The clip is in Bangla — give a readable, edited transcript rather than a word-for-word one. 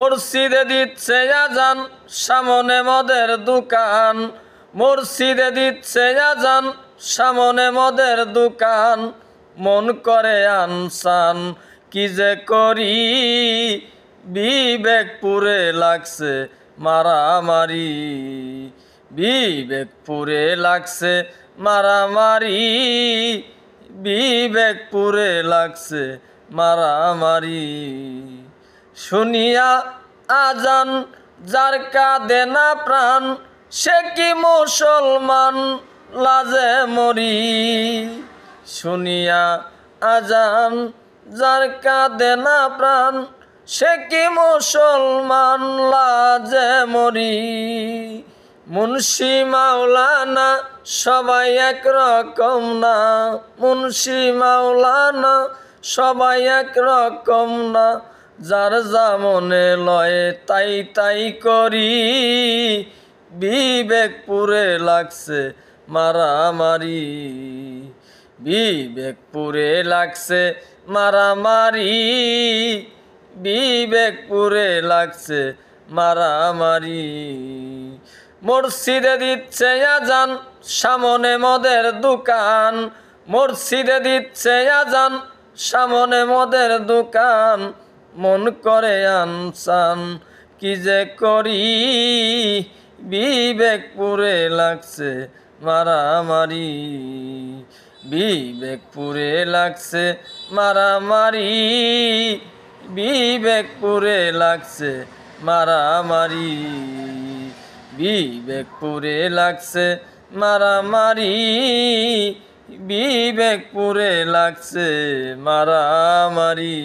মসজিদে দিচ্ছে আজান, সামনে মদের দোকান। মসজিদে দিচ্ছে আজান, সামনে মদের দোকান। মন করে আনসান, কি যে করি, বিবেক পুরে লাগছে মারামারি। বিবেক পুরে লাগছে মারামারি। বিবেক পুরে লাগছে মারামারি। শুনিয়া আজান যার কাঁদে না প্রাণ, সে কি মুসলমান, লাজে মরি। শুনিয়া আজান যার কাঁদে না প্রাণ, সে কি মুসলমান, লাজে মরি। মুন্সি মাওলানা সবাই একরকম না, মুন্সি মাওলানা সবাই একরকম না। যার যা মনে লয় তাই তাই করি, বিবেক পুরে লাগছে মারামারি। বিবেক পুরে লাগছে মারামারি। বিবেক পুরে লাগছে মারামারি। মসজিদে দিচ্ছে আজান, সামনে মদের দোকান। মসজিদে দিচ্ছে আজান, সামনে মদের দোকান। মন করে আনসান, কি যে করি, বিবেক পুরে লাগছে মারামারি। বিবেক পুরে লাগছে মারামারি। বিবেক পুরে লাগছে মারামারি। বিবেক পুরে লাগছে মারামারি। বিবেক পুরে লাগছে মারামারি।